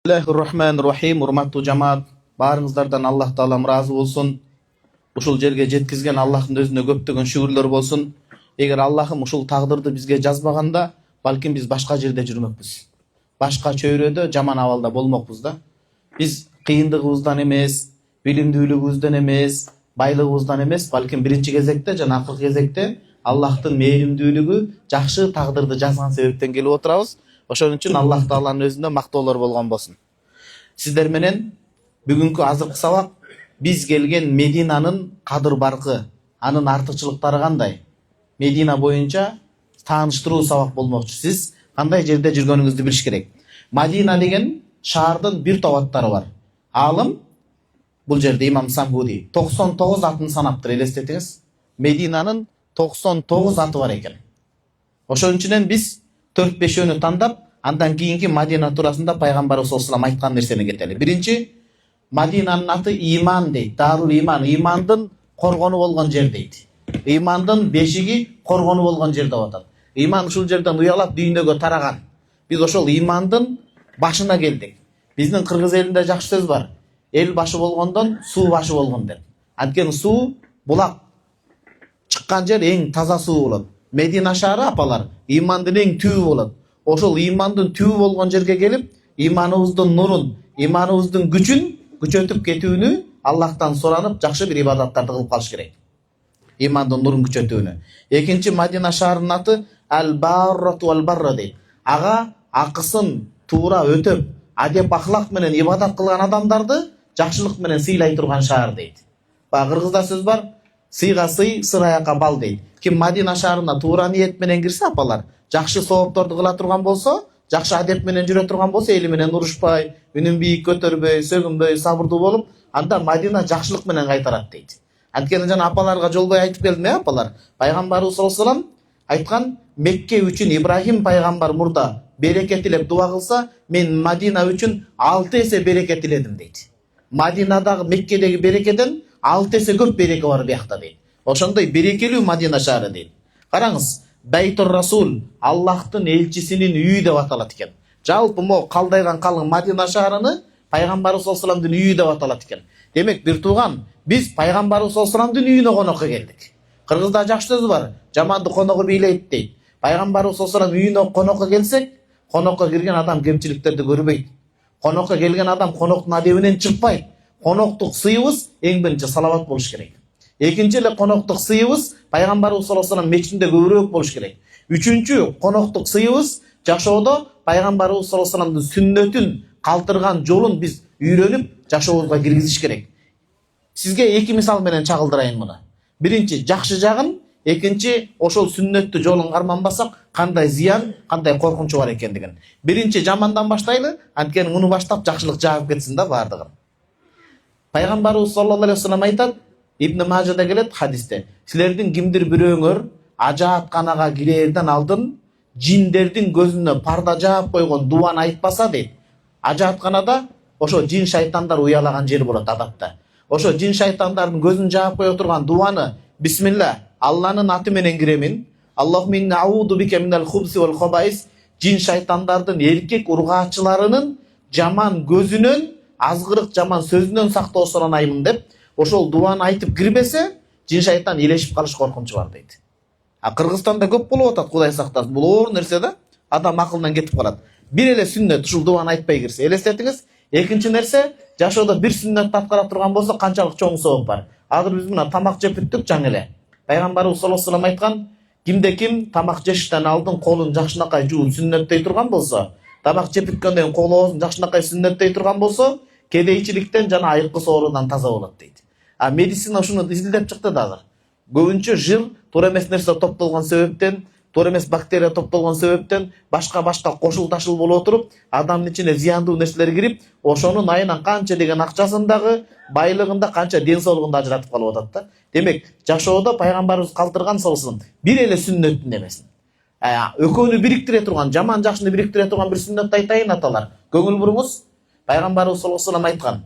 Bismillahirrahmanirrahim. Урматтуу жамаат, баарыңыздардан Аллах Таалам разы болсун. Ушул жерге жеткизген Аллахтын өзүнө көптөгөн шүгүрлөр болсун. Эгер Аллахым ушул тагдырды бизге жазбаганда, балким биз башка жерде жүрмөкпүз. Башка чөйрөдө, жаман абалда болмокпуз да. Биз кыйындыгыбыздан эмес, билимдүүлүгүбүздөн эмес, байлыгыбыздан эмес, балким биринчи кезекте жана акыркы кезекте Аллахтын мээримдүүлүгү, жакшы тагдырды жазган себептен келип отурабыз. Ошон үчүн Аллах Тааланын өзүнө мактоолор болгон болсун. Сиздер менен бүгүнкү азыркы сабак биз келген Мединанын кадыр баркы, анын артыкчылыктары кандай? Медина боюнча тааныштыруу сабак болмокчу. Сиз кандай жерде жүргөнүңүздү билиш керек. Мадина деген шаардын бир топ аттары бар. Алым бул жерде имам Самбуди 99 атын санаптыр, элестетиңиз. Мединанын 99 аты бар экен. Ошон үчүн биз 4-5-өнү тандап, андан кийинки Мадина туурасында пайгамбарыбыз саллаллаху алейхи айткан нерсени кетели. Биринчи, Мадинанын аты Иман дейт. Дарул Иман, имандын коргону болгон жер дейт. Имандын бешиги коргону болгон жер деп атат. Иман ушул жерден уялап дүйнөгө тараган. Биз ошол имандын башына келдик. Биздин кыргыз элинде жакшы сөз бар. Эл башы болгондон суу башы болгон деп. Анткени суу булак чыккан жер эң таза суу болот. Медина шаары апалар имандын эң түбү болот. Ошол имандын түбү болгон жерге келип, иманыбыздын нурун, иманыбыздын күчүн күчөтүп кетүүнү Аллахтан суранып, жакшы бир ибадаттарды кылып калыш керек. Имандын нурун күчөтүүнү. Экинчи, Мадина шаарынын аты Ал-Баррату Ал-Барра дейт. Ага акысын туура өтөп, адеп ахлак менен ибадат кылган адамдарды жакшылык менен сыйлай турган шаар дейт. Кыргызда сөз бар, сыйга сый, сыр аякка бал дейт. Ким Мадина шаарына туура ниет менен кирсе, апалар, жакшы соопторду кыла турган болсо, жакшы адеп менен жүрө турган болсо, эли менен урушпай, үнүн бийик көтөрбөй, сөгүнбөй, сабырдуу болуп, анда Мадина жакшылык менен кайтарат дейт. Анткени жана апаларга жолбой айтып келдим, апалар. Пайгамбарыбыз саллаллаху алейхи айткан, Мекке үчүн Ибрахим пайгамбар мурда береке тилеп дуа кылса, мен Мадина үчүн 6 эсе береке тиледим дейт. Мадинадагы Меккедеги берекеден 6 эсе көп береке бар биякта дейт. Ошондой берекелүү Мадина шаары дейт. Караңыз, Байтур Расул, Аллахтын элчисинин үйү деп аталат экен. Жалпы могу калдайган калың Мадина шаарыны пайгамбарыбыз саллаллаху алейхи үйү деп аталат экен. Демек, бир тууган, биз пайгамбарыбыз саллаллаху алейхи үйүнө конокко келдик. Кыргызда жакшы сөз бар, жаманды коногу бийлейт дейт. Пайгамбарыбыз саллаллаху алейхи үйүнө конокко келсек, конокко кирген адам кемчиликтерди көрбөйт. Конокко келген адам коноктун адебинен чыкпайт. Коноктук сыйыбыз эң биринчи салават болуш керек. Экинчи эле коноктук сыйыбыз пайгамбарыбыз саллаллаху алейхи мечитинде көбүрөөк болуш керек. Үчүнчү коноктук сыйыбыз жашоодо пайгамбарыбыз саллаллаху алейхи сүннөтүн калтырган жолун биз үйрөнүп жашообузга киргизиш керек. Сизге эки мисал менен чагылдырайын муну. Биринчи жакшы жагын, экинчи ошол сүннөттү жолун карманбасак кандай зыян, кандай коркунчу бар экендигин. Биринчи жамандан баштайлы, анткени муну баштап жакшылык жаап кетсин да бардыгын. Пайгамбарыбыз саллаллаху алейхи айтат, Ибн Мажада келет хадисте. Силердин кимдир бирөөңөр ажаатканага кирерден алдын жиндердин көзүнө парда жаап койгон дуаны айтпаса дейт. Ажаатканада ошо жин шайтандар уялаган жер болот адатта. Ошо жин шайтандардын көзүн жаап кое турган дуаны бисмилла, Алланын аты менен киремин. Аллахумма инна ауду бика минал хубси вал хабаис. Жин шайтандардын эркек ургаачыларынын жаман көзүнөн, азгырык жаман сөзүнөн сактоосун айымын деп, ошол дуаны айтып кирбесе, жин шайтан элешип калыш коркунучу бар дейт. Кыргызстанда көп болуп атат, Кудай сактасын. Бул оор нерсе да, адам акылдан кетип калат. Бир эле сүннөт ушул дуаны айтпай кирсе, элестетиңиз. Экинчи нерсе, жашоодо бир сүннөттү аткара турган болсо канчалык чоң сооп бар. Азыр биз мына тамак жеп бүттүк жаңы эле. Пайгамбарыбыз саллаллаху алейхи айткан, кимде ким тамак жешиштен алдын колун жакшынакай жууп сүннөттөй турган болсо, тамак жеп бүткөндөн кийин колун жакшынакай сүннөттөй турган болсо, кедейчиликтен жана айыккы соорудан таза болот дейт. Медицина ушуну изилдеп чыкты да азыр. Көбүнчө жыр туура эмес нерсе топтолгон себептен, туура эмес бактерия топтолгон себептен, башка кошул ташыл болуп отуруп, адамдын ичине зыяндуу нерселер кирип, ошонун айынан канча деген акчасындагы, байлыгында, канча ден соолугунда ажыратып калып атат да. Демек, жашоодо пайгамбарыбыз калтырган салсын, бир эле сүннөттүн эмесин. Экөөнү бириктире турган, жаман жакшыны бириктире турган бир сүннөттү айтайын аталар. Көңүл буруңуз. Пайгамбарыбыз саллаллаху алейхи айткан,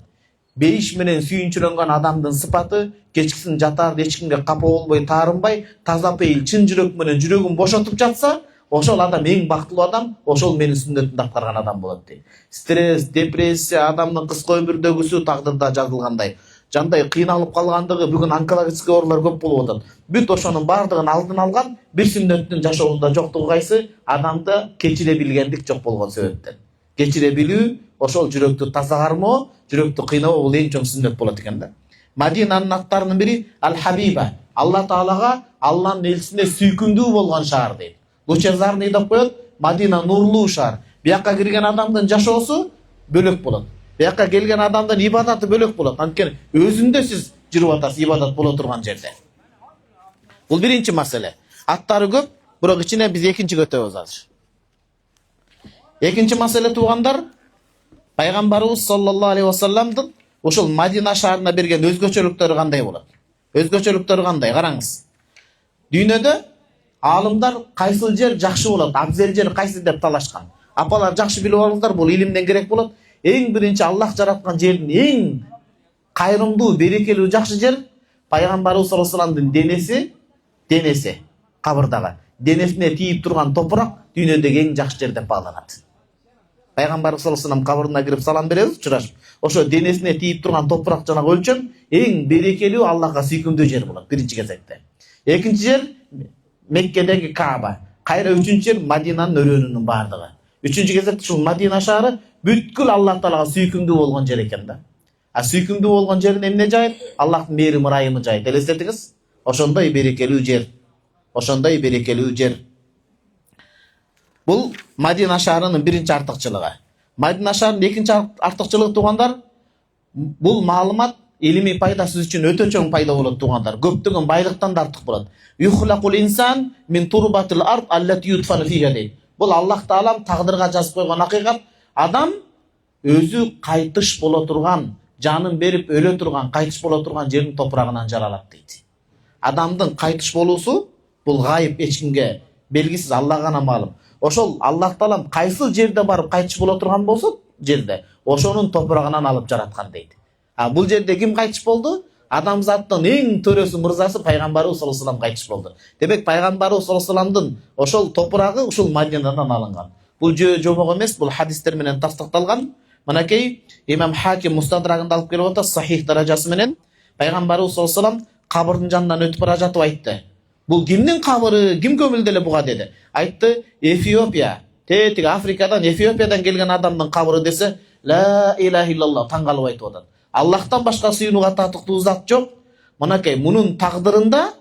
бейиш менен сүйүнчүлөнгөн адамдын сыпаты кечкисин жатаарда эч кимге капа болбой, таарынбай, таза пейил, чын жүрөк менен жүрөгүн бошотуп жатса, ошол адам эң бактылуу адам, ошол менин сүннөтүмдү аткарган адам болот дейт. Стресс, депрессия, адамдын кыска өмүрдөгүсү тагдырда жазылгандай. Жандай кыйналып калгандыгы, бүгүн онкологический оорулар көп болуп атат. Бүт ошонун бардыгын алдын алган бир сүннөттүн жашоосунда жоктугу кайсы? Адамды кечире билгендик жок болгон себептен. Кечире билүү, ошол жүрөктү таза кармоо, жүрөктү кыйнабоо бул эң чоң сүннөт болот экен да. Мадинанын аттарынын бири Ал-Хабиба. Алла Таалага Алланын элчисине сүйкүмдүү болгон шаар дейт. Лучезарный деп коет, Мадина нурлуу шаар. Бияка кирген адамдын жашоосу бөлөк болот. Бияка келген адамдын ибадаты бөлөк болот. Анткени өзүндө сиз жүрүп атасыз ибадат боло турган жерде. Бул биринчи маселе. Аттары көп, бирок ичине биз экинчиге өтөбүз азыр. Экинчи маселе туугандар, пайгамбарыбыз саллаллаху алейхи ва салламдын ошол Мадина шаарына берген өзгөчөлүктөрү кандай болот? Өзгөчөлүктөрү кандай? Караңыз. Дүйнөдө аалымдар кайсыл жер жакшы болот, абзел жер кайсы деп талашкан. Апалар жакшы билип алыңыздар, бул илимден керек болот. Эң биринчи Аллах жараткан жердин эң кайрымдуу, берекелүү, жакшы жер пайгамбарыбыз саллаллаху алейхи ва салламдын денеси, кабырдагы. Денесине тийип турган топурак дүйнөдөгү эң жакшы жер деп бааланат. Пайгамбарыбыз саллаллаху алейхи ва саллам кабырына кирип салам беребиз, учурашып. Ошо денесине тийип турган топурак жана өлчөм эң берекелүү, Аллахка сүйкүмдүү жер болот биринчи кезекте. Экинчи жер Меккедеги Кааба. Кайра үчүнчү жер Мадинанын өрөөнүнүн бардыгы. Үчүнчү кезекте ушул Мадина шаары бүткүл Аллах Таалага сүйкүмдүү болгон жер экен да. А сүйкүмдүү болгон жерин эмне жайыт? Аллахтын мээрим ырайымы жайыт. Элестетиңиз? Ошондой берекелүү жер. Ошондой берекелүү жер. Бул Мадина шаарынын биринчи артыкчылыгы. Мадина шаарынын экинчи артыкчылыгы туугандар, бул маалымат илимий пайдасы үчүн өтө чоң пайда болот туугандар. Көптөгөн байлыктан да артык болот. Юхлакул инсан мин турбатил ард аллати юдфан фиха дейт. Бул Аллах Таалам тагдырга жазып койгон акыйкат. Адам өзү кайтыш боло турган, жанын берип өлө турган, кайтыш боло турган жердин топурагынан жаралат дейт. Адамдын кайтыш болуусу бул гайып, эч кимге белгисиз, Аллага гана маалым. Ошол Аллах Таалам кайсыл жерде барып кайтыш боло турган болсо, жерде ошонун топурагынан алып жараткан дейт. А бул жерде ким кайтыш болду? Адамзаттын эң төрөсү, мырзасы пайгамбарыбыз саллаллаху алейхи ва саллям кайтыш болду. Демек пайгамбарыбыз саллаллаху алейхи ва салламдын ошол топурагы ушул Мадинадан алынган. Бул жөө-жобок эмес, бул хадистер менен тастыкталган. Мынакей Имам Хаким Мустадрагында алып келип атат, сахих даражасы менен. Пайгамбарыбыз саллаллаху алейхи ва саллям кабырдын жанынан өтүп бара жатып айтты. Бул кимдин кабыры, ким көмүлдү эле буга деди. Айтты, Эфиопия, тетиги Африкадан, Эфиопиядан келген адамдын кабыры десе, ла илаха иллаллах, таң калып айтып атат. Аллахтан башка сыйынууга татыктуу зат жок. Мынакей мунун тагдырында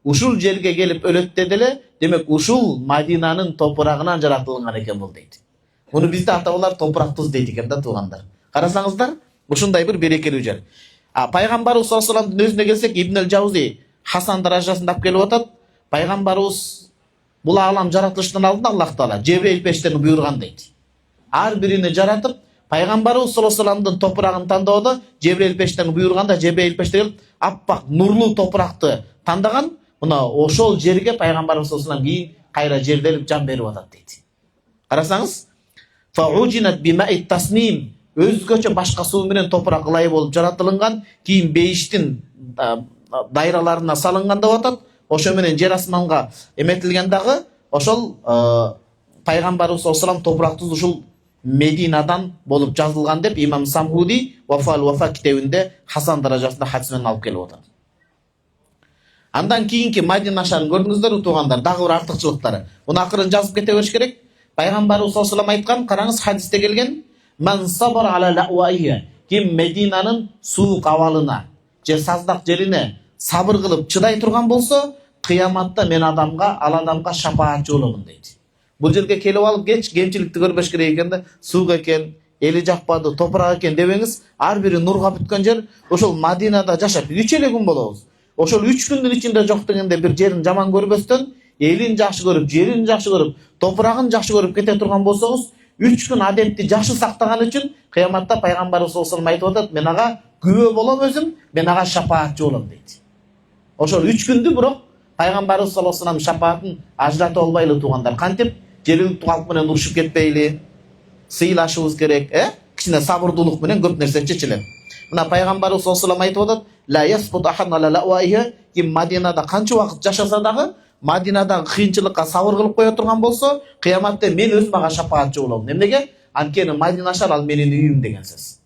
ушул жерге келип өлөт деди эле. Демек ушул Мадинанын топурагынан жаратылган экен бул дейт. Муну бизде ата-бабалар топурактыз дейт экен да туугандар. Карасаңыздар, ушундай бир берекелүү жер. Пайгамбарыбыз саллаллаху алейхи ва салламдын өзүнө келсек, Ибн ал-Жаузи Хасан даражасында алып келип атат. Пайгамбарыбыз бул аалам жаратылыштан алдын Аллах Таала Жебрейил периштени буйрган дейт. Ар бирини жаратып, пайгамбарыбыз саллаллаху алейхи ва салламдын топурагын тандоодо Жебрейил периштени буйрганда, Жебрейил периште келип аппак нурлуу топуракты тандаган. Мына ошол жерге пайгамбарыбыз саллаллаху алейхи ва саллям кийин кайра жерделип жан берип атат дейт. Карасаңыз, фаужинат бимаи тасним, өзгөчө башка суу менен топурак ылай болуп жаратылган, кийин бейиштин дайраларына салынган деп атат. Ошо менен жер асманга эметилген дагы ошол пайгамбарыбыз саллаллаху алейхи ва саллям топуракты ушул Мединадан болуп жазылган деп Имам Самхуди Вафал Вафа китебинде Хасан даражасында хадис менен алып келип атат. Андан кийинки Мадина шаарын көрдүңүздөр туугандар, дагы бир артыкчылыктары. Муну акырын жазып кете бериш керек. Пайгамбарыбыз саллаллаху алейхи ва саллям айткан, караңыз хадисте келген, "Ман сабар ала лауайя", ким Мединанын суук абалына, же саздак жерине сабыр кылып чыдай турган болсо, кыяматта мен ал адамга шапаатчы боломун дейт. Бул жерге келип алып кемчиликти көрбөш керек экен да, суук экен, эли жакпады, топурак экен дебеңиз, ар бири нурга бүткөн жер. Ошол Мадинада жашап 3 эле күн болобуз. Ошол 3 күндүн ичинде жок дегенде бир жерин жаман көрбөстөн, элин жакшы көрүп, жерин жакшы көрүп, топурагын жакшы көрүп кете турган болсоңуз, 3 күн адетти жакшы сактаган үчүн кыяматта пайгамбарыбыз саллаллаху алейхи ва саллям айтып атат, мен ага күбө болом өзүм, мен ага шапаатчы болом дейт. Ошол 3 күндү бирок пайгамбарыбыз саллаллаху алейхи ва саллям шапаатын ажыратып албайлы туугандар. Кантип жергиликтүү калк менен урушуп кетпейли, сыйлашыбыз керек, кичине сабырдуулук менен көп нерсе чечилет. Мына пайгамбарыбыз саллаллаху алейхи ва саллям айтып атат, ла ясбут ахад ала лауайха, ким Мадинада канча убакыт жашаса дагы Мадинадагы кыйынчылыкка сабыр кылып кое турган болсо, кыяматта мен өз мага шапаатчы болом. Эмнеге? Анткени Мадина шаар ал менин үйүм деген сөз.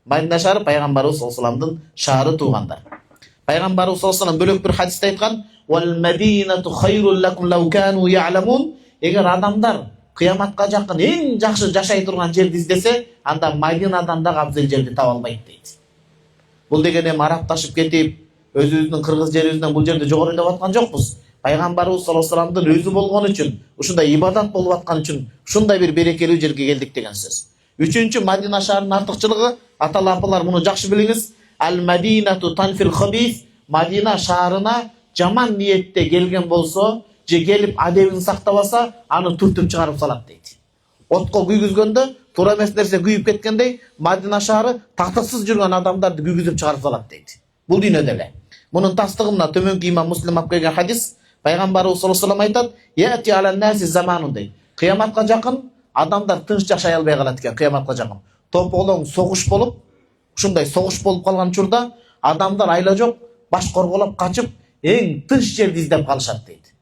Мадина шаары пайгамбарыбыз саллаллаху алейхи вассаламдын шаары туугандар. Пайгамбарыбыз саллаллаху алейхи вассалам бөлөк бир хадисте айткан: "Вал Мадинату хайрул лакум лау кану я'ламун." Эгер адамдар кыяматка жакын эң жакшы жашай турган жерди издесе, анда Мадинадан дагы абзел жерди таба албайт дейт. Бул деген эми арапташып кетип, өзүбүздүн кыргыз жерибизден бул жерди жогорулап аткан жокпуз. Пайгамбарыбыз саллаллаху алейхи вассаламдын өзү болгон үчүн, ушундай ибадат болуп аткан үчүн, ушундай бир берекелүү жерге келдик деген сөз. Үчүнчү Мадина шаарынын артыкчылыгы, аталар апалар муну жакшы билиңиз, ал-Мадинату танфил хабис. Мадина шаарына жаман ниетте келген болсо, же келип адебин сактабаса, аны түртүп чыгарып салат дейт. Отко күйгүзгөндө туура эмес нерсе күйүп кеткендей, Мадина шаары тактыксыз жүргөн адамдарды күйгүзүп чыгарып салат дейт. Бул дүйнөдө эле. Мунун тастыгына төмөнкү имам Муслим алып келген хадис, пайгамбарыбыз саллаллаху алейхи вассалам айтат: "Яти алан наси заманун" дейт. Кыяматка жакын адамдар тынч жашай албай калат экен. Кыяматка жакын тополоң согуш болуп, ушундай согуш болуп калган учурда адамдар айла жок баш корголоп качып, эң тынч жерди издеп калышат дейт.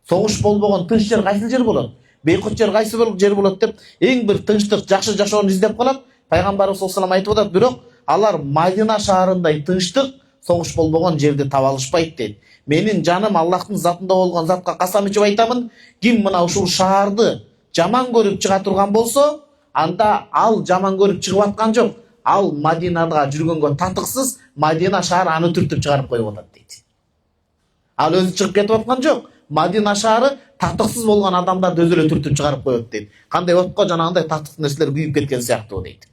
Согуш болбогон тынч жер кайсы жер болот? Бейкут жер кайсы жер болот деп эң бир тынчтык, жакшы жашоону издеп калат. Пайгамбарыбыз саллаллаху алейхи вассалам айтып атат, бирок алар Мадина шаарындай тынчтык, согуш болбогон жерди таба алышпайт дейт. Менин жаным Аллахтын затында болгон затка касам ичип айтамын, ким мына ушул шаарды жаман көрүп чыга турган болсо, анда ал жаман көрүп чыгып аткан жок. Ал Мадинага жүргөнгө татыксыз, Мадина шаары аны түртүп чыгарып коюп атат дейт. Ал өзү чыгып кетип аткан жок. Мадина шаары татыксыз болгон адамдарды өзү эле түртүп чыгарып коет дейт. Кандай отко жанагындай татык нерселер күйүп кеткен сыяктуу дейт.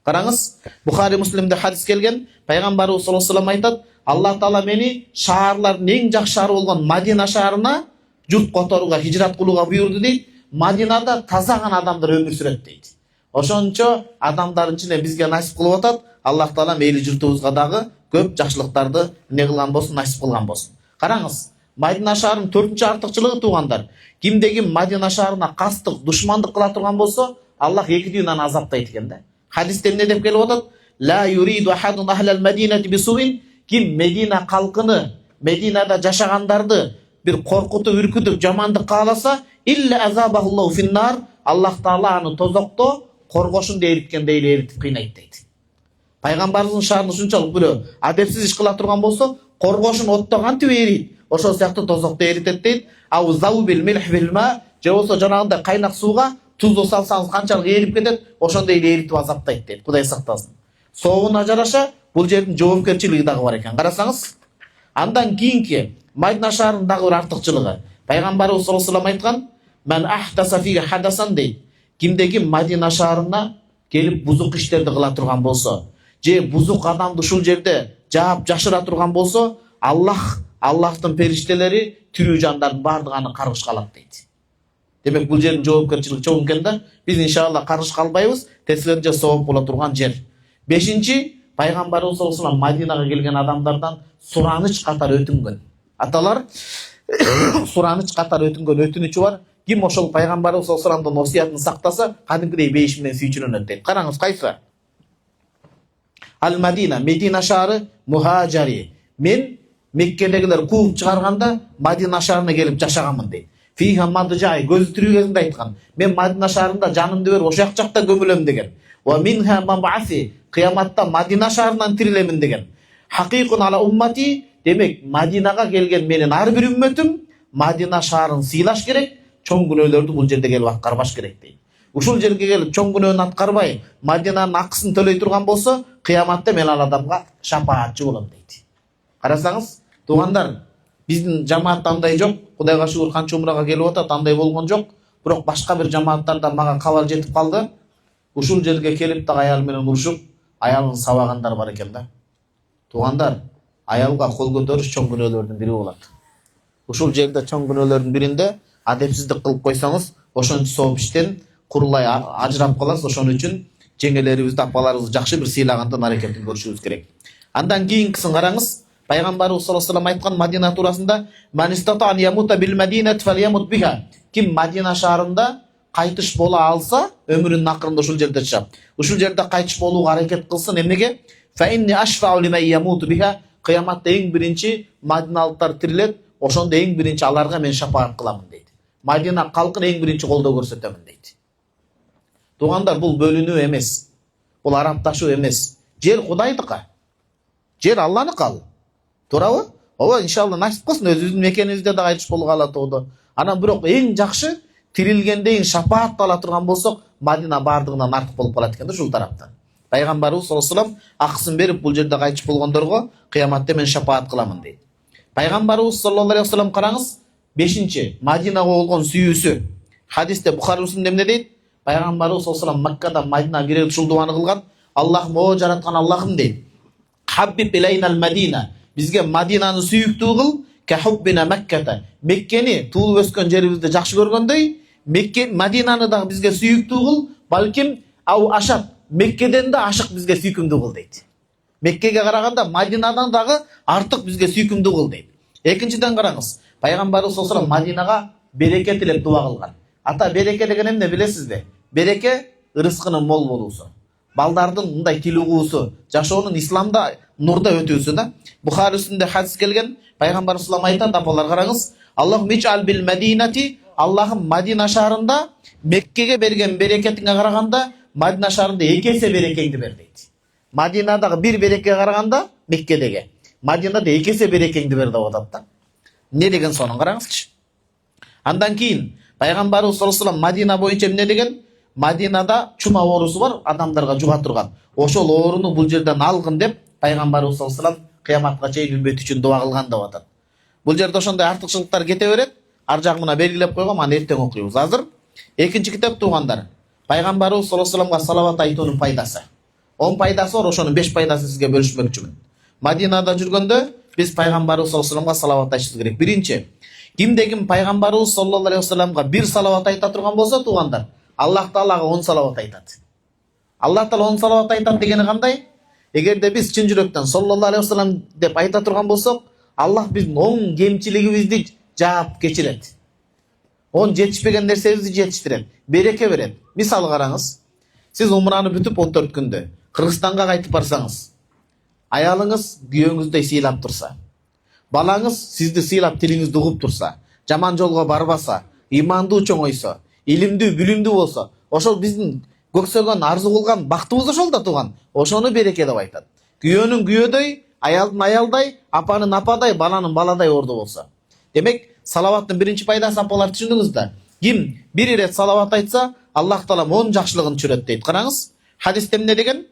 Караңыз, Бухари Муслимде хадис келген, пайгамбарыбыз саллаллаху алейхи вассалам айтат: "Аллах таала мени шаарлардын эң жакшы шаары болгон Мадина шаарына журт которууга, хижрат кылууга буйрду" дейт. Мадинада тазаган адамдар өмүр сүрөт дейт. Ошончо адамдардын ичинен бизге насип кылып атат. Аллах таала мейли журтубузга дагы көп жакшылыктарды эмне кылган болсун, насип кылган болсун. Караңыз, Мадина шаарынын 4-чү артыкчылыгы туугандар. Кимде ким Мадина шаарына кастык, душмандык кыла турган болсо, Аллах 2 күн аны азаптайт экен да. Хадисте эмне деп келип атат? Ла юриду ахадун ахлал Мадинати бисуин. Ким Медина калкыны, Мединада жашагандарды бир коркутуп, үркүтүп, жамандык кааласа, илля азабахуллаху финнар. Аллах таала аны тозокто коргошунда эриткендей эле эритип кыйнайт дейт. Пайгамбарыбыздын шаарында ушунчалык бирөө адепсиз иш кыла турган болсо, коргошун отто кантип эрийт? Ошол сыяктуу тозокто эритет дейт. Ау заубил милх билма, же болсо жанагындай кайнак сууга тузду салсаңыз канчалык эрип кетет, ошондой эле эритип азаптайт дейт. Кудай сактасын. Соогуна жараша бул жердин жоопкерчилиги дагы бар экен. Карасаңыз, андан кийинки Мадина шаарынын дагы бир артыкчылыгы. Пайгамбарыбыз саллаллаху алейхи вассалам айткан: "Мен ахтаса фи хадасан" дейт. Кимде ким Мадина шаарына келип бузук иштерди кыла турган болсо, же бузук адамды ушул жерде жаап жашыра турган болсо, Аллахтын периштелери тирүү жандардын бардыгы аны каргышка алат дейт. Демек бул жердин жоопкерчилиги чоң экен да. Биз иншалла каргышка албайбыз, тескерисинче сооп боло турган жер. 5-чи, пайгамбарыбыз саллаллаху алейхи вассалам Мадинага келген адамдардан сураныч катары өтүнгөн. Аталар сураныч катары өтүнгөн өтүнүчү бар. Ким ошол пайгамбарыбыз саллаллаху алейхи вассаламдын осуятын сактаса, кадимкидей бейиш менен сүйчүнөнөт дейт. Караңыз кайсы? Ал-Мадина, Медина шаары мухажари. Мен Меккедегилер кууп чыгарганда Мадина шаарына келип жашаганмын дейт. Фиха маджай, көзү тирүү кезинде айткан. Мен Мадина шаарында жанымды берип ошол жакта көмүлөм деген. Ва минха мабаси, кыяматта Мадина шаарынан тирилемин деген. Хакикун ала уммати, демек Мадинага келген менин ар бир үммөтүм Мадина шаарын сыйлаш керек, чоң күнөөлөрдү бул жерде келип аткарбаш керек дейт. Ушул жерге келип чоң күнөөнү аткарбай, Мадинанын акысын төлөй турган болсо, кыяматта мен ал адамга шапаатчы болом дейт. Карасаңыз, туугандар, биздин жамаатта андай жок. Кудайга шүгүр, канча умрага келип атат, андай болгон жок. Бирок башка бир жамааттардан мага кабар жетип калды. Ушул жерге келип так аял менен урушуп, аялын сабагандар бар экен да. Туугандар, аялга кол көтөрүш чоң күнөөлөрдүн бири болот. Ушул жерде чоң күнөөлөрдүн биринде адепсиздик кылып койсоңуз, ошончу сооп иштен курулай ажырап каласыз. Ошон үчүн жеңелерибизди, апаларыбызды жакшы бир сыйлагандын аракетин көрүшүбүз керек. Андан кийинкисин караңыз. Пайгамбарыбыз саллаллаху алейхи вассалам айткан Мадина туурасында: "Манистата ямута бил Мадинати фалямут биха." Ким Мадина шаарында кайтыш боло алса, өмүрүнүн акырында ушул жерде жашап, ушул жерде кайтыш болууга аракет кылсын. Эмнеге? Фа инни ашфау лиман ямуту биха. Кыяматта эң биринчи мадиналыктар тирилет, ошондо эң биринчи аларга мен шапаат кыламын дейт. Мадина калкын эң биринчи колдоо көрсөтөмүн дейт. Туугандар, бул бөлүнүү эмес. Бул арапташуу эмес. Жер Кудайдыкы. Жер Алланыкы ал. Туурабы? Ооба, иншалла насип кылсын өзүбүздүн мекенибизде да кайтыш болгалы тоодо. Анан бирок эң жакшы тирилгенден шапаат ала турган болсок, Мадина бардыгынан артык болуп калат экен да ушул тараптан. Пайгамбарыбыз саллаллаху алейхи вассалам акысын берип бул жерде кайтыш болгондорго кыяматта мен шапаат кыламын дейт. Пайгамбарыбыз саллаллаху алейхи вассалам караңыз, 5-чи Мадинага болгон сүйүүсү. Хадисте Бухари Муслимде эмне дейт? Пайгамбарыбыз саллаллаху алейхи вассалам Маккадан Мадинага кире ушул дуаны кылган. Аллахым, о жараткан Аллахым дейт. Хаббиб илайнал Мадина. Бизге Мадинаны сүйүктүү кыл, кахуббина Макката. Меккени туулуп өскөн жерибизди жакшы көргөндөй, Мекке Мадинаны да бизге сүйүктүү кыл, балким ау ашат. Меккеден да ашык бизге сүйкүмдүү кыл дейт. Меккеге караганда Мадинадан дагы артык бизге сүйкүмдүү кыл дейт. Экинчиден караңыз. Пайгамбарыбыз саллаллаху алейхи вассалам Мадинага береке тилеп дуа кылган. Ата, береке деген эмне билесизби? Береке ырыскынын мол болуусу. Балдардын мындай тил угуусу, жашоонун исламда нурда өтүүсү да. Бухари Муслимде хадис келген. Пайгамбар саллаллаху алейхи вассалам айтат, апалар караңыз. Аллахум ичал бил Мадинати, Аллахым Мадина шаарында Меккеге берген берекетиңе караганда Мадина шаарында 2 эсе берекеңди бер дейт. Мадинадагы бир берекеге караганда Меккедеги, Мадинада 2 эсе берекеңди бер деп атат да. Не деген сонун караңызчы. Андан кийин Пайгамбарыбыз саллаллаху алейхи вассалам Мадина боюнча эмне деген? Мадинада чума оорусу бар, адамдарга жуга турган. Ошол ооруну бул жерден алгын деп Пайгамбарыбыз саллаллаху алейхи вассалам кыяматка чейин үммөт үчүн дуа кылган деп атат. Бул жерде ошондой артыкчылыктар кете берет. Ар жагына белгилеп койгом, аны эртең окуйбуз. Азыр экинчи китеп туугандар. Пайгамбарыбыз саллаллаху алейхи вассаламга салават айтуунун пайдасы. 10 пайдасы бар, ошонун 5 пайдасын сизге бөлүшмөкчүмүн. Мадинада жүргөндө биз Пайгамбарыбыз саллаллаху алейхи вассаламга салават айтышыбыз керек. Биринчи, кимде ким Пайгамбарыбыз саллаллаху алейхи вассаламга бир салават айта турган болсо, туугандар, Аллах Таалага 10 салават айтат. Аллах Таала 10 салават айтат дегени кандай? Эгерде биз чын жүрөктөн саллаллаху алейхи вассалам деп айта турган болсок, Аллах биздин 10 кемчилигибизди жаап кечирет. 10 жетишпеген нерсебизди жетиштирет, береке берет. Мисалы караңыз, сиз умраны бүтүп 14 күндө Кыргызстанга кайтып барсаңыз, аялыңыз күйөөңүздөй сыйлап турса, балаңыз сизди сыйлап тилиңизди угуп турса, жаман жолго барбаса, имандуу чоңойсо, илимдүү, билимдүү болсо, ошол биздин көксөгөн, арзу кылган бактыбыз ошол да тууган. Ошону береке деп айтат. Күйөөнүн күйөөдөй, аялдын аялдай, апанын ападай, баланын баладай орду болсо. Демек, салаваттын биринчи пайдасы апалар түшүндүңүз да. Ким бир ирет салават айтса, Аллах Таала 10 жакшылыгын түшүрөт дейт. Караңыз, хадисте эмне деген?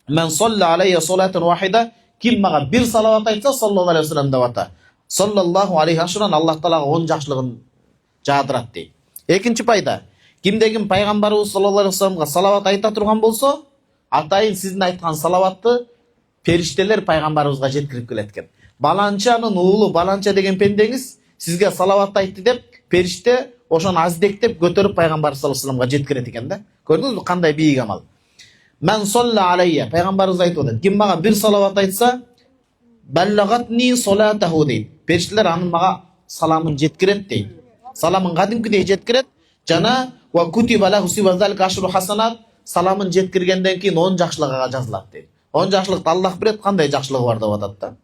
Мен солла алейя салатан вахида, ким мага бир салават айтса, саллаллаху алейхи вассалам деп ата. Саллаллаху алейхи вассалам Аллах Таалага 10 жакшылыгын жаадырат дейт. Экинчи пайда, кимде ким Пайгамбарыбыз саллаллаху алейхи вассаламга салават айта турган болсо, атайын сиздин айткан салаватты периштелер Пайгамбарыбызга жеткирип келет экен. Баланчанын уулу, баланча деген пендеңиз сизге салават айтты деп, периште ошону аздектеп көтөрүп Пайгамбар саллаллаху алейхи вассаламга жеткирет экен да. Көрдүңүзбү кандай бийик амал? Мен солла алейя, Пайгамбарыбыз айтып атат. Ким мага бир салават айтса, баллагатни салатаху дейт. Периштелер анын мага саламын жеткирет дейт. Саламын кадимкидей жеткирет. Жана ва кутиба лаху сибазалика ашру хасанат, саламын жеткиргенден кийин 10 жакшылыгга жазылат дейт. 10 жакшылыкты Аллах берет, кандай жакшылыгы бар деп атат да.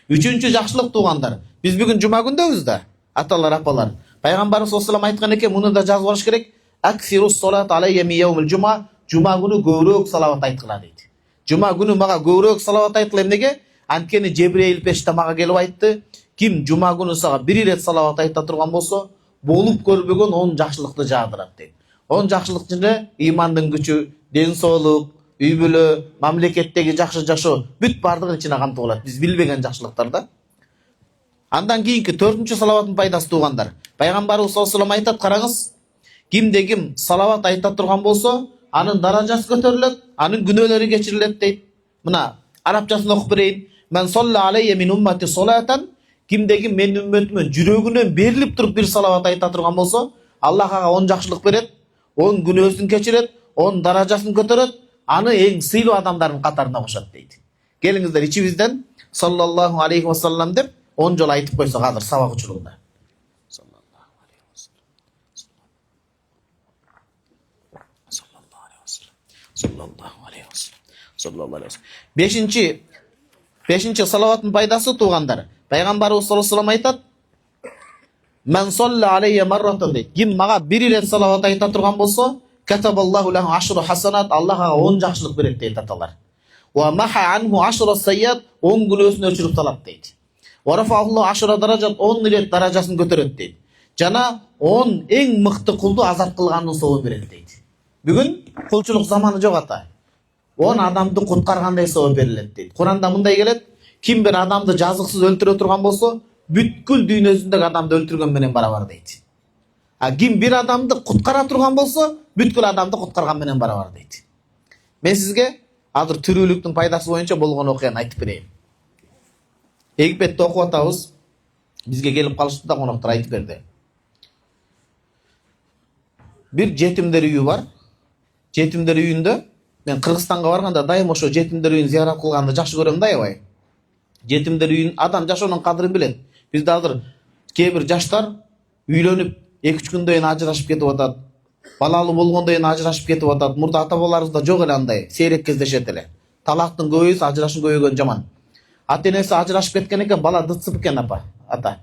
Үчүнчү жакшылык туугандар. Биз бүгүн жума күндөбүз да, аталар, апалар. Пайгамбарыбыз саллаллаху алейхи вассалам айткан экен, муну да жазып алыш керек. Аксирус салат алейя ми яумил жума, жума күнү көбүрөөк салават айткыла дейт. Жума күнү мага көбүрөөк салават айткыла эмнеге? Анткени Жебреил пеште мага келип айтты, ким жума күнү сага бир ирет салават айта турган болсо, болуп көрбөгөн 10 жакшылыкты жаадырат дейт. 10 жакшылык ичинде имандын күчү, ден соолук, үй бүлө, мамлекеттеги жакшы жашоо бүт бардыгы ичине камтып алат. Биз билбеген жакшылыктар да. Андан кийинки 4-чү салаваттын пайдасы туугандар. Пайгамбарыбыз саллаллаху алейхи вассалам айтат, караңыз, кимде ким салават айта турган болсо, анын даражасы көтөрүлөт, анын күнөөлөрү кечирилет дейт. Мына арабчасын окуп берейин. Мен солла алейя мин уммати салатан, кимде ким менин үммөтүмөн жүрөгүнөн берилип туруп бир салават айта турган болсо, Аллах ага 10 жакшылык берет, 10 күнөөсүн кечирет, 10 даражасын көтөрөт, аны эң сыйлуу адамдардын катарына кошот дейт. Келиңиздер ичибизден саллаллаху алейхи вассалам деп 10 жолу айтып койсок азыр сабак учурунда. Саллаллаху алейхи вассалам. Саллаллаху алейхи вассалам. Саллаллаху алейхи вассалам. Саллаллаху алейхи вассалам. Бешинчи салаваттын пайдасы туугандар. Пайгамбарыбыз саллаллаху алейхи вассалам айтат, Men salla aleyye marratan deydi. Kim maga bir iret salavat ayta turgan bolsa, kataballahu lahu aşru hasanat, Allah'a 10 жақсылық берет deydi atalar. Wa maha anhu aşra sayyat, 10 günahını öçürüp salat deydi. Wa rafa'allahu aşra darajat, 10 iret darajaсын көтөрөт deydi. Жана 10 эң мыкты кулду азат кылгандын сообун берет deydi. Бүгүн кулчулук заманы жок ата. 10 адамды куткаргандай соо берилет дейт. Куранда мындай келет: ким бир адамды жазыксыз өлтүрө турган болсо, бүткүл дүйнөсүндөгү адамды өлтүргөн менен барабар дейт. А ким бир адамды куткара турган болсо, бүткүл адамды куткарган менен барабар дейт. Мен сизге азыр тирүүлүктүн пайдасы боюнча болгон окуяны айтып берейин. Египетте окуп атабыз. Бизге келип калышты да коноктор айтып берди. Бир жетимдер үйү бар. Жетимдер үйүндө мен Кыргызстанга барганда дайым ошо жетимдер үйүн зыярат кылганды жакшы көрөм да аябай. Жетимдер үйүн адам жашоонун кадырын билет. Бизде азыр кээ бир жаштар үйлөнүп 2-3 күндөн кийин ажырашып кетип атат. Балалуу болгондон кийин ажырашып кетип атат. Мурда ата бабаларыбызда жок эле андай, сейрек кездешет эле. Талактын көбөйүсү ажырашуу көбөйгөн жаман. Ата энеси ажырашып кеткен экен, бала дытсып экен апа, ата.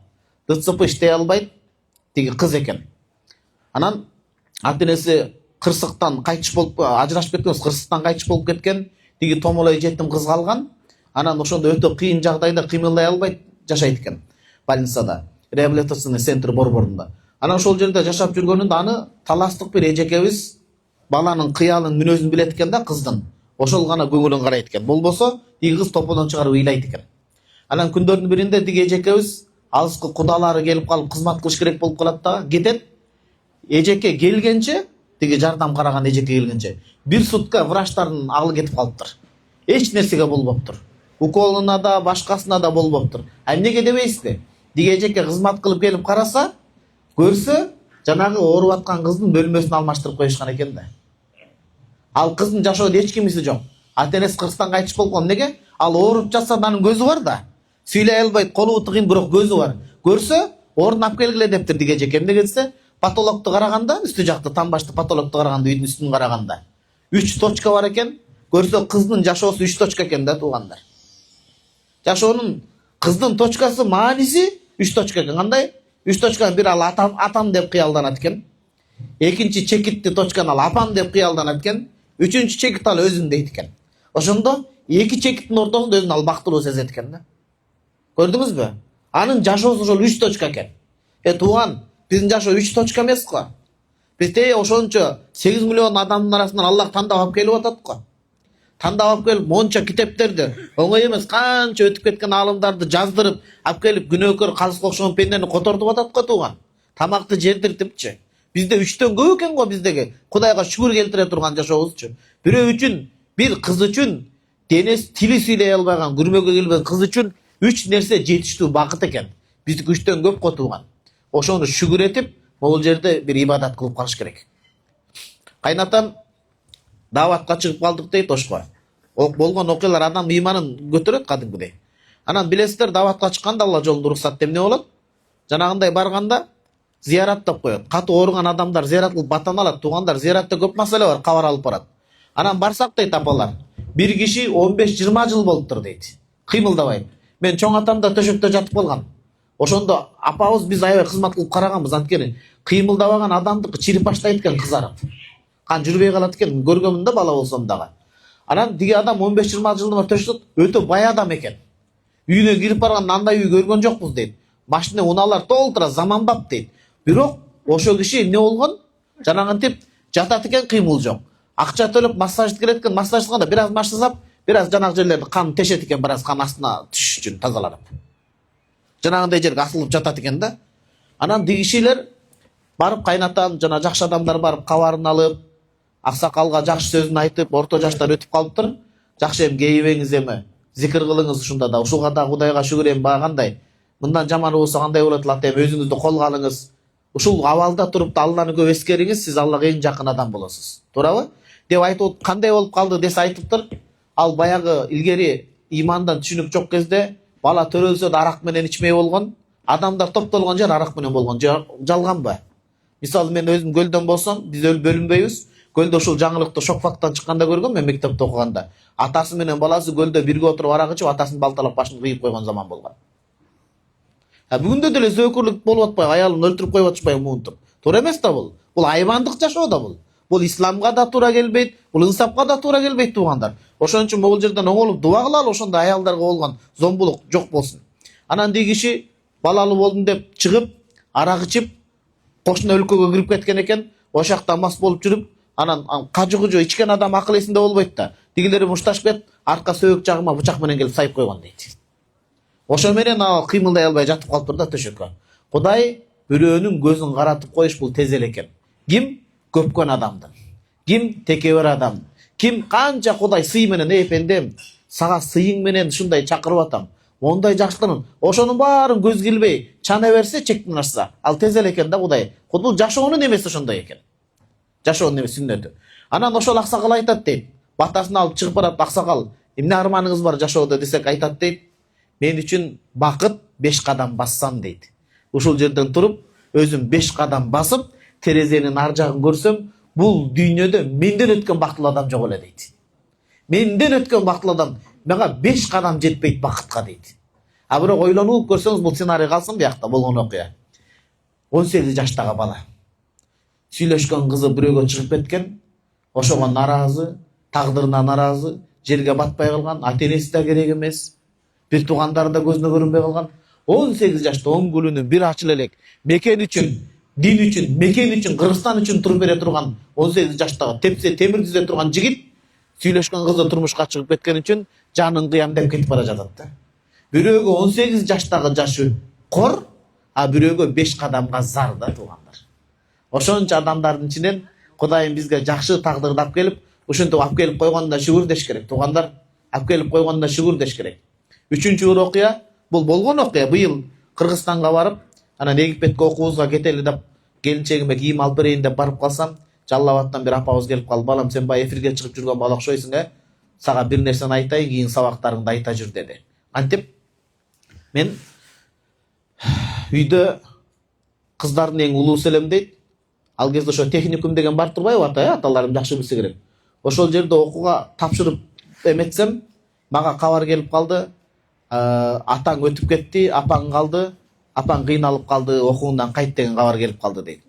Дытсып иштей албайт, тиги кыз экен. Анан ата энеси кырсыктан кайтыш болуп, ажырашып кеткен, кырсыктан кайтыш болуп кеткен, тиги томолой жетим кыз калган. Анан ошондо өтө кыйын жагдайда кыймылдай албайт жашайт экен больницада, реабилитационный центр борборунда. Анан ошол жерде жашап жүргөнүндө аны таластык бир эжекебиз баланын кыялын, мүнөзүн билет экен да кыздын. Ошол гана көңүлүн карайт экен. Болбосо тиги кыз топодон чыгарып ыйлайт экен. Анан күндөрдүн биринде тиги эжекебиз алыскы кудалары келип калып кызмат кылыш керек болуп калат да, кетет. Эжеке келгенче, тиги жардам караган эжеке келгенче, бир сутка врачтардын алы кетип калыптыр. Эч нерсеге болбоптур. Уколуна да, башкасына да болбоптур. А эмнеге дебейсизби? Тиги эжеке кызмат кылып келип караса, көрсө, жанагы ооруп аткан кыздын бөлмөсүн алмаштырып коюшкан экен да. Ал кыздын жашоодо эч кимиси жок. Ата энеси Кыргызстанга кайтыш болгон. Эмнеге? Ал ооруп жатса анын көзү бар да. Сүйлөй албайт, колу тыгын, бирок көзү бар. Көрсө, ордун алып келгиле дептир тиги эжеке. Эмнеге десе, патологду караганда, үстү жакты тамбашты патологду караганда, үйдүн үстүн караганда 3 точка бар экен. Көрсө, кыздын жашоосу 3 точка экен да, туугандар. Жашоонун кыздын точкасы мааниси 3 точка экен. Кандай? 3 точканы бир ал атам деп кыялданат экен. Экинчи чекитти точканы ал апам деп кыялданат экен. Үчүнчү чекит ал өзүм дейт экен. Ошондо эки чекиттин ортосунда өзүн ал бактылуу сезет экен да. Көрдүңүзбү? Анын жашоосу ошол 3 точка экен. Тууган, биздин жашоо 3 точка эмес го. Бизде ошончо 8 миллион адамдын арасынан Аллах тандап алып келип атат го. Тандап алып келип монча китептерди, оңой эмес канча өтүп кеткен алымдарды жаздырып, алып келип күнөөкөр калыска окшогон пендени котортуп атат го тууган. Тамакты жедиртипчи. Бизде 3төн көп экен го биздеги. Кудайга шүгүр келтире турган жашообузчу. Бирөө үчүн, бир кыз үчүн, денеси тили сүйлөй албаган, күрмөгө келбеген кыз үчүн 3 нерсе жетиштүү бакыт экен. Биздики 3төн көп го тууган. Ошону шүгүр этип, могул жерде бир ибадат кылып калыш керек. Кайнатам даватка чыгып калдык дейт ошко. Болгон окуялар адам ыйманын көтөрөт кадимкидей. Анан билесиздер, даватка чыкканда Алла жолунда уруксат эмне болот? Жанагындай барганда зиярат деп коет. Катуу ооруган адамдар зиярат кылып батан алат. Туугандар, зиyaratта көп маселе бар, кабар алып барат. Анан барсак дейт апалар, бир киши 15-20 жыл болуптур дейт. Кыймылдабай. Мен чоң атам да төшөктө жатып калган. Ошондо апабыз биз аябай кызмат кылып караганбыз. Анткени кыймылдабаган адамдыкы чирип баштайт экен кызарып. Кан жүрбөй калат экен, көргөмүн да бала болсом дагы. Анан диги адам 15-20 жылдын төшөт, өтө бай адам экен. Үйүнө кирип барганда андай үй көргөн жокпуз дейт. Машина унаалар толтура заманбап дейт. Бирок ошол киши эмне болгон? Жанагынтип жатат экен, кыймыл жок. Акча төлөп массаж келет экен, массаж кылганда бир аз машсызап, бир аз жанагы жерлерди кан тешет экен, бир аз кан астына түшүш үчүн тазаланып. Жанагындай жерге асылып жатат экен да. Анан диги кишилер барып кайнатам, жана жакшы адамдар барып кабарын алып, аксакалга жакшы сөзүн айтып, орто жаштар өтүп калыптыр. Жакшы эми кейибеңиз эми, зикир кылыңыз ушунда да, ушуга да Кудайга шүгүр эми багандай. Мындан жаманы болсо кандай болот эле, эми өзүңүздү колго алыңыз. Ушул абалда туруп да Алланы көп эскериңиз, сиз Аллага эң жакын адам болосуз. Туурабы? Деп айтып, кандай болуп калды десе айтыптыр. Ал баягы илгери имандан түшүнүк жок кезде бала төрөлсө да арак менен ичмей болгон, адамдар топтолгон жер арак менен болгон. Жалганбы? Мисалы мен өзүм көлдөн болсом, биз бөлүнбөйбүз. Көлдө ушул жаңылыкты шокфактан чыкканда көргөм мен мектепте окуганда. Атасы менен баласы көлдө бирге отуруп арак ичип, атасын балталап башын кыйып койгон заман болгон. Бүгүндө деле зөөкүрлүк болуп атпайбы, аялын өлтүрүп коюп атышпайбы муунтуп. Туура эмес да бул. Бул айбандык жашоо да бул. Бул исламга да туура келбейт, бул инсапка да туура келбейт туугандар. Ошон үчүн могул жерден оңолуп дуба кылалы, ошондой аялдарга болгон зомбулук жок болсун. Анан деги киши балалуу болдум деп чыгып, арак ичип, кошуна өлкөгө кирип кеткен экен, ошол жакта мас болуп жүрүп, анан кажы-кужу ичкен адам акыл эсинде болбойт да. Дигилери мушташып кетип, арка сөйөк жагыма бычак менен келип сайып койгон дейт. Ошо менен ал кыймылдай албай жатып калыптыр да төшөккө. Кудай бирөөнүн көзүн каратып коюш бул тез эле экен. Ким көпкөн адамдын, ким текебер адам, ким канча Кудай сый менен эпендем, сага сыйың менен ушундай чакырып атам. Ондай жакшылыгын, ошонун баарын көз килбей чана берсе, чектен ашса, ал тез эле экен да Кудай. Бул жашоонун немеси ошондой экен. Жашоонун немеси сүннөтү. Анан ошол аксакал айтат дейт. Батасын алып чыгып барат аксакал. Эмне арманыңыз бар жашоодо десек айтат дейт. Мен үчүн бакыт 5 кадам бассам дейт. Ушул жерден туруп, өзүм 5 кадам басып, терезенин ар жагын көрсөм, бул дүйнөдө менден өткөн бактылуу адам жок эле дейт. Менден өткөн бактылуу адам, мага 5 кадам жетпейт бакытка дейт. А бирок ойлонуп көрсөңүз, бул сценарий калсын биякта болгон окуя. 18 жаштагы бала. Сүйлөшкөн кызы бирөөгө чыгып кеткен, ошого наразы, тагдырына наразы, жерге батпай калган, ата-энеси да керек эмес. Bir tugandары да көзүнө көрүнбөй калган. 18 жашта оңгүлүнүн бир ачыл элек мекен үчүн, дин үчүн, мекен үчүн, Кыргызстан үчүн туруп бере турган 18 жаштагы тепсе темир түзө турган жигит сүйлөшкөн кызы турмушка чыгып кеткен үчүн жанын кыям деп кетип бара жатат да. Бирөөгө 18 жаштагы жашы кор, а бирөөгө 5 кадамга зар да туугандар. Ошончо адамдардын ичинен Кудайым бизге жакшы тагдырды алып келип, ушинтип алып келип койгонуна шүгүр деш керек туугандар. Алып келип койгонуна шүгүр деш керек. Үчүнчү бир окуя, бул болгон окуя. Быйыл Кыргызстанга барып, анан Египетке окуубузга кетели деп, келинчегиме кийим алып берейин деп барып калсам, Жалал Абадтан бир апабыз келип калып, балам сен бай эфирге чыгып жүргөн бала окшойсуң, сага бир нерсени айтайын, кийин сабактарыңды айта жүр деди. Антип мен үйдө кыздардын эң улуусу элем дейт. Ал кезде ошо техникум деген бар турбайбы ата, аталарым жакшы билсе керек. Ошол жерде окууга тапшырып эметсем, мага кабар келип калды. Атаң өтүп кетти, апаң калды, апаң кыйналып калды, окуундан кайт деген кабар келип калды дейт.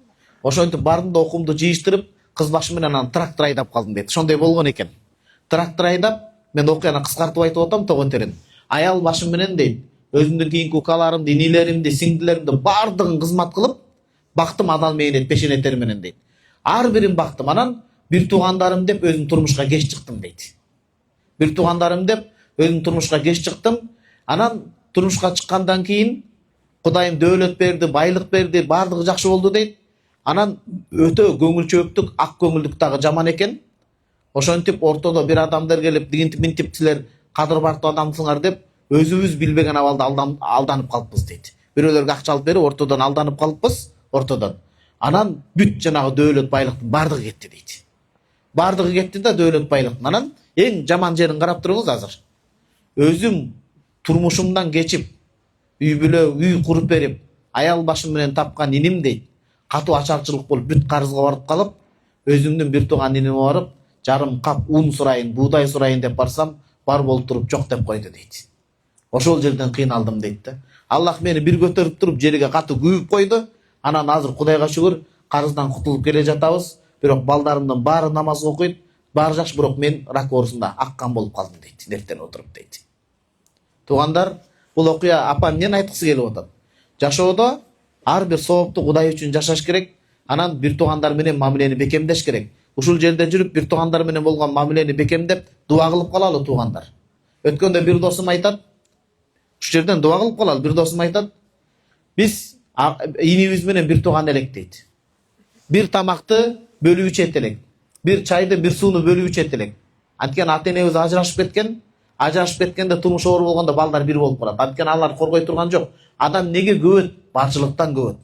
Ошентип бардым да окуумду жыйыштырып, кыз башы менен анан трактор айдап калдым дейт. Ошондой болгон экен. Трактор айдап, мен окуяны кыскартып айтып атам тогон терин. Аял башым менен дейт, өзүмдүн кийинки укаларымды, инилеримди, сиңдилеримди бардыгын кызмат кылып, бактым адал мейнет пешене тери менен дейт. Ар бирин бактым. Анан бир туугандарым деп өзүм турмушка кеч чыктым дейт. Бир туугандарым деп өзүм турмушка кеч чыктым. Анан турмушка чыккандан кийин Кудайым дөөлөт берди, байлык берди, бардыгы жакшы болду дейт. Анан өтө көңүлчөөктүк, ак көңүлдүк дагы жаман экен. Ошентип ортодо бир адамдар келип, дигинтип минтип силер кадыр бартуу адамсыңар деп, өзүбүз билбеген абалда алданып калыппыз дейт. Бирөөлөргө акча алып берип, ортодон алданып калыппыз, ортодон. Анан бүт жанагы дөөлөт байлыктын бардыгы кетти дейт. Бардыгы кетти да дөөлөт байлыктын. Анан эң жаман жерин карап туруңуз азыр. Өзүм турмушумдан кечип, үй бүлө, үй куруп берип, аял башым менен тапкан иним дейт. Катуу ачарчылык болуп бүт карызга барып калып, өзүмдүн бир тууган иниме барып, жарым кап ун сурайын, буудай сурайын деп барсам, бар болуп туруп жок деп койду дейт. Ошол жерден кыйналдым дейт да. Аллах мени бир көтөрүп туруп жерге катуу күйүп койду. Анан азыр Кудайга шүгүр, карыздан кутулуп келе жатабыз. Бирок балдарымдын баары намаз окуйт, баары жакшы, бирок мен рак оорусунда аккан болуп калдым дейт. Дертен отуруп дейт. Туугандар, бул окуя апам эмнени айткысы келип атат? Жашоодо ар бир соопту Кудай үчүн жашаш керек. Анан бир туугандар менен мамилени бекемдеш керек. Ушул жерде жүрүп бир туугандар менен болгон мамилени бекемдеп, дуа кылып калалы туугандар. Өткөндө бир досум айтат, ушул жерден дуа кылып калалы. Бир досум айтат, биз инибиз менен бир тууган элек дейт. Бир тамакты бөлүп ичет элек. Бир чайды, бир сууну бөлүп ичет элек. Анткени ата-энебиз ажырашып кеткен. Ажырашып кеткенде турмуш оор болгондо балдар бир болуп калат. Анткени алар коргой турган жок. Адам неге көбөт? Барчылыктан көбөт.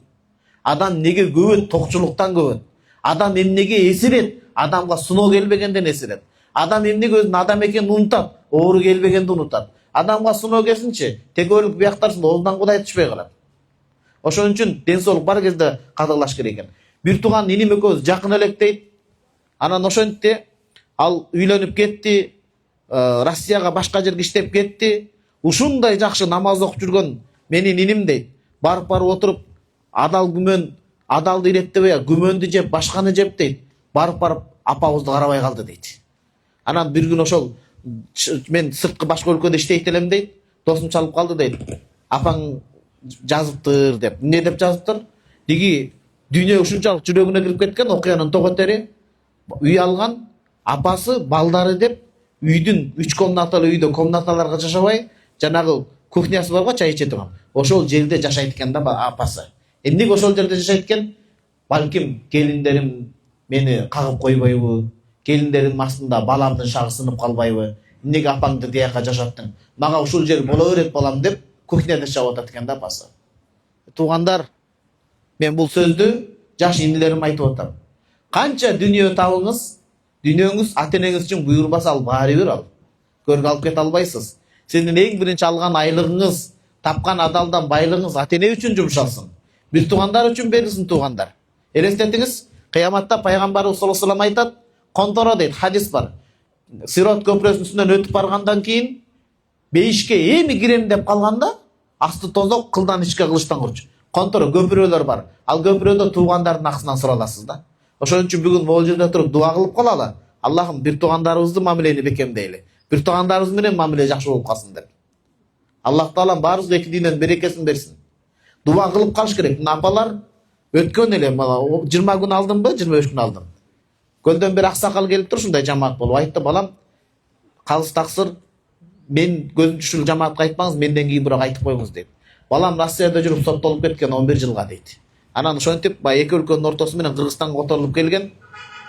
Адам неге көбөт? Токчулуктан көбөт. Адам эмнеге эсирет? Адамга сыноо келбегенден эсирет. Адам эмнеге өзүнүн адам экенин унутат? Оору келбегенде унутат. Адамга сыноо келсинчи, тегөөлүк бияктарсын, оозунан Кудай түшпөй калат. Ошон үчүн ден соолук бар кезде кадырлаш керек экен. Бир тууган иним экөөбүз жакын элек дейт. Анан ошентте ал үйлөнүп кетти, Россияга башка жерге иштеп кетти. Ушундай жакшы намаз окуп жүргөн менин иним дейт. барып отырып адал күмөн, адалды иреттебей күмөндү жеп, башканы жеп дейт. Барып апабызды карабай калды дейт. Анан бир күн ошол мен сырткы башка өлкөдө иштейт элем дейт. Досум чалып калды дейт. Апаң жазыптыр деп. Эмне деп жазыптыр? Диги дүйнө ушунчалык жүрөгүнө кирип кеткен окуянын токотери, үй алган, апасы, балдары деп үйдүн 3 комнаталы үйдө комнаталарга жашабай, жанагы кухнясы барго, чай иче турган. Ошол жерде жашайт экен да апасы. Эмнеге ошол жерде жашайт экен? Балким келиндерим мени кагып койбойбу? Келиндерим астында баламдын шагы сынып калбайбы? Эмнеге апаңды дияка жашаттың? Мага ушул жер боло берет балам деп кухняда жашап атат экен да апасы. Туугандар, мен бул сөздү жаш инилерим айтып атам. Канча дүнүйө табыңыз, дүнөөңүз ата-энеңиз үчүн буйрбаса ал баары бир ал. Көргө алып кете албайсыз. Сенин эң биринчи алган айлыгыңыз, тапкан адалдан байлыгыңыз ата-эне үчүн жумшалсын. Бир туугандар үчүн берилсин туугандар. Элестетиңиз, кыяматта пайгамбарыбыз саллаллаху алейхи ва саллям айтат, конторо дейт, хадис бар. Сирот көпүрөсүнүн үстүнөн өтүп баргандан кийин бейишке эми кирем деп калганда, асты тозок, кылдан ичке, кылычтан курч. Конторо көпүрөлөр бар. Ал көпүрөдө туугандардын акысынан сураласыз да. Ошон үчүн бүгүн могул жерде туруп дуа кылып калалы. Аллахым бир туугандарыбызды мамилени бекемдейли. Бир туугандарыбыз менен мамиле жакшы болуп калсын деп. Аллах таалам баарыбызга эки дүйнөнүн берекесин берсин. Дуа кылып калыш керек. Мына апалар өткөн эле 20 күн алдымбы, 25 күн алдым. Көлдөн бир аксакал келип туруп ушундай жамаат болуп айтты, балам, калыс таксыр, мен көзүм түшүл жамаатка айтпаңыз, менден кийин бирок айтып коюңуз дейт. Балам Россияда жүрүп соттолуп кеткен 11 жылга дейт. Анан ошентип эки өлкөнүн ортосу менен Кыргызстанга которулуп келген.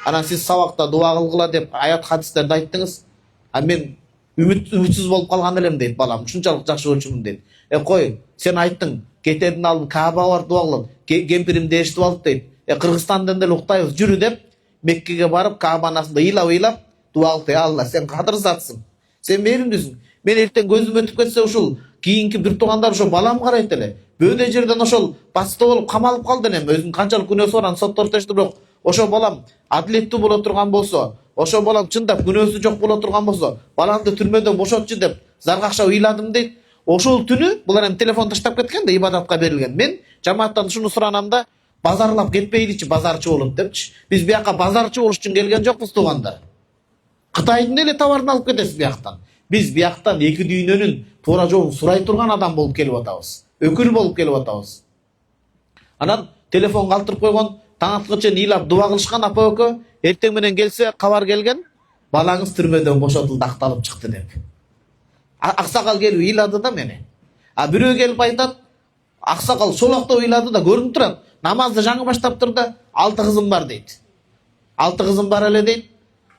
Анан сиз сабакта дуа кылгыла деп аят хадистерди айттыңыз. А мен үмүтсүз болуп калган элем дейт, балам. Ушунчалык жакшы көрчүмүн дейт. Кой, сен айттың, кетедин алдын Кааба бар дуа кылып, кемпирим ээштип алды дейт. Кыргызстандан деле уктайбыз, жүрү деп Меккеге барып Каабанын астында ыйлап дуа кылып, Алла, сен кадыр затсың. Сен мээримдүүсүң. Мен эртең көзүм өтүп кетсе ушул кийинки бир туугандар ошо балам карайт эле. Бөөдөй жерден ошол басты болуп камалып калды эне. Өзүнүн канчалык күнөөсү бар, аны соттортушту, бирок ошо балам адилеттүү боло турган болсо, ошо балам чындап күнөөсү жок боло турган болсо, баламды түрмөдөн бошотчу деп заргакша ыйладым дейт. Ошол түнү булар эми телефон таштап кеткен да, ибадатка берилген. Мен жамааттан ушуну суранам да, базарлап кетпейличи, базарчы болуп депчи. Биз бияка базарчы болуш үчүн келген жокпуз туугандар. Кытайдын эле товарын алып кетесиз бияктан. Биз бияктан эки дүйнөнүн туура жолун сурай турган адам болуп келип атабыз. Өкүл болуп келип атабыз. Анан телефон калтырып койгон, таң атканча ыйлап дуа кылышкан апа экөө, эртең менен келсе кабар келген, балаңыз түрмөдөн бошотулду, акталып чыкты деп. Аксакал келип ыйлады да мени. А бирөө келип айтат, аксакал шолоктоп ыйлады да, көрүнүп турат. Намазды жаңы баштаптыр да, 6 кызым бар дейт. 6 кызым бар эле дейт.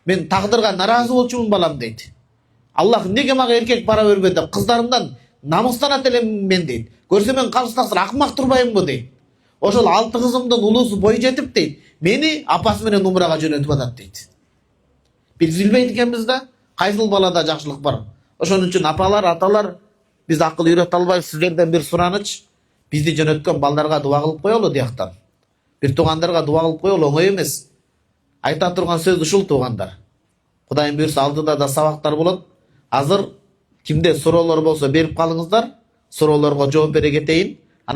Мен тагдырга наразы болчумун балам дейт. Аллах неге мага эркек бара бербе деп, кыздарымдан намыстанат элем мен дейт. Көрсө мен калыс таксыр акмак турбаймынбы дейт. Ошол 6 кызымдын улуусу бой жетип дейт, мени апасы менен умрага жөнөтүп атат дейт. Биз билбейт экенбиз да, кайсыл балада жакшылык бар. Ошон үчүн апалар, аталар, биз акыл үйрөтө албайбыз, сиздерден бир сураныч, бизди жөнөткөн балдарга дуа кылып коелу дияктан. Бир туугандарга дуа кылып коелу оңой эмес. Айта турган сөз ушул туугандар. Кудайым буйрса алдыда да сабактар болот. Азыр кимде суроолор болсо берип калыңыздар, суроолорго жооп бере кетейин.